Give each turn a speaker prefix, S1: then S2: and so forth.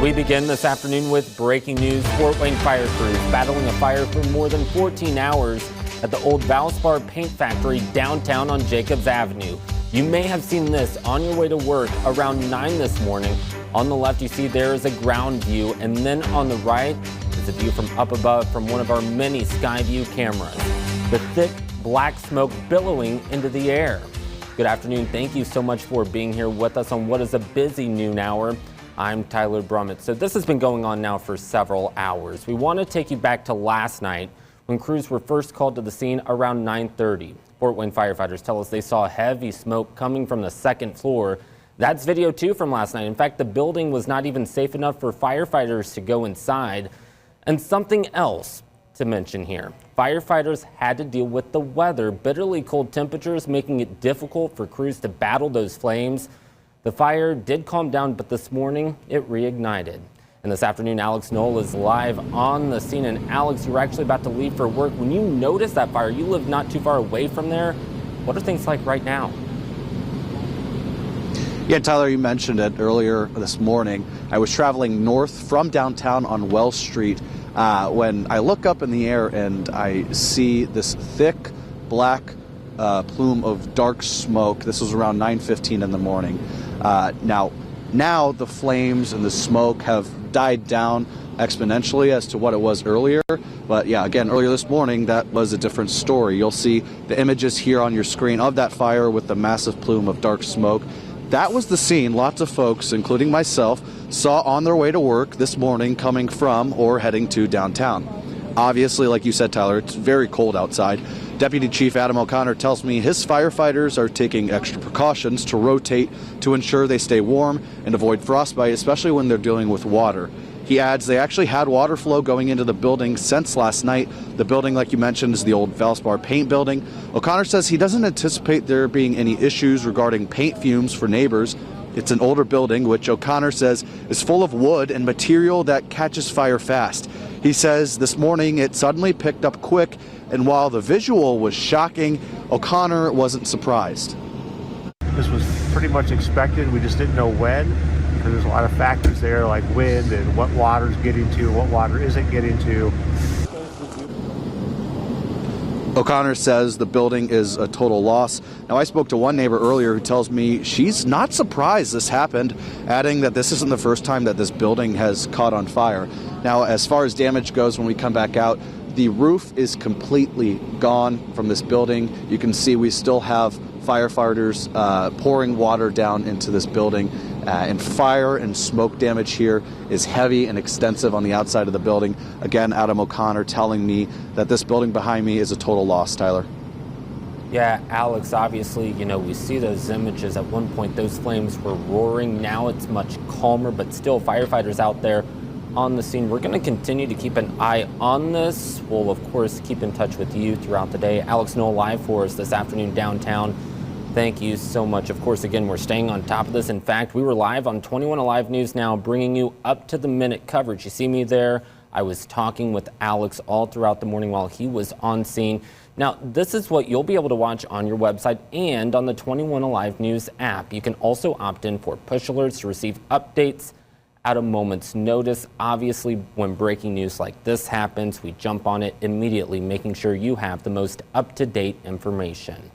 S1: We begin this afternoon with breaking news. Fort Wayne fire crews battling a fire for more than 14 hours at the old Valspar paint factory downtown on Jacobs Avenue. You may have seen this on your way to work around 9 this morning. On the left, you see there is a ground view, and then on the right is a view from up above from one of our many sky view cameras. The thick black smoke billowing into the air. Good afternoon. Thank you so much for being here with us on what is a busy noon hour. I'm Tyler Brummett. So this has been going on now for several hours. We want to take you back to last night when crews were first called to the scene around 9:30. Fort Wayne firefighters tell us they saw heavy smoke coming from the second floor. That's video too from last night. In fact, the building was not even safe enough for firefighters to go inside. And something else to mention here. Firefighters had to deal with the weather, bitterly cold temperatures, making it difficult for crews to battle those flames. The fire did calm down, but this morning it reignited. And this afternoon, Alex Knoll is live on the scene. And Alex, you were actually about to leave for work. When you noticed that fire, you live not too far away from there. What are things like right now?
S2: Yeah, Tyler, you mentioned it earlier this morning. I was traveling north from downtown on Wells Street when I look up in the air and I see this thick black plume of dark smoke. This was around 9:15 in the morning. Now the flames and the smoke have died down exponentially as to what it was earlier. But yeah, again, earlier this morning, that was a different story. You'll see the images here on your screen of that fire with the massive plume of dark smoke. That was the scene lots of folks, including myself, saw on their way to work this morning coming from or heading to downtown. Obviously, like you said, Tyler, it's very cold outside. Deputy Chief Adam O'Connor tells me his firefighters are taking extra precautions to rotate to ensure they stay warm and avoid frostbite, especially when they're dealing with water. He adds they actually had water flow going into the building since last night. The building, like you mentioned, is the old Valspar paint building. O'Connor says he doesn't anticipate there being any issues regarding paint fumes for neighbors. It's an older building, which O'Connor says is full of wood and material that catches fire fast. He says this morning it suddenly picked up quick, and while the visual was shocking, O'Connor wasn't surprised.
S3: This was pretty much expected. We just didn't know when, because there's a lot of factors there like wind and what water's getting to, what water isn't getting to.
S2: O'Connor says the building is a total loss. Now, I spoke to one neighbor earlier who tells me she's not surprised this happened, adding that this isn't the first time that this building has caught on fire. Now, as far as damage goes, when we come back out, the roof is completely gone from this building. You can see we still have firefighters pouring water down into this building. And fire and smoke damage here is heavy and extensive on the outside of the building. Again, Adam O'Connor telling me that this building behind me is a total loss, Tyler.
S1: Yeah, Alex, obviously, we see those images. At one point, those flames were roaring. Now it's much calmer, but still firefighters out there on the scene. We're going to continue to keep an eye on this. We'll, of course, keep in touch with you throughout the day. Alex Knoll live for us this afternoon downtown. Thank you so much. Of course, again, we're staying on top of this. In fact, we were live on 21Alive News now, bringing you up-to-the-minute coverage. You see me there. I was talking with Alex all throughout the morning while he was on scene. Now, this is what you'll be able to watch on your website and on the 21Alive News app. You can also opt in for push alerts to receive updates at a moment's notice. Obviously, when breaking news like this happens, we jump on it immediately, making sure you have the most up-to-date information.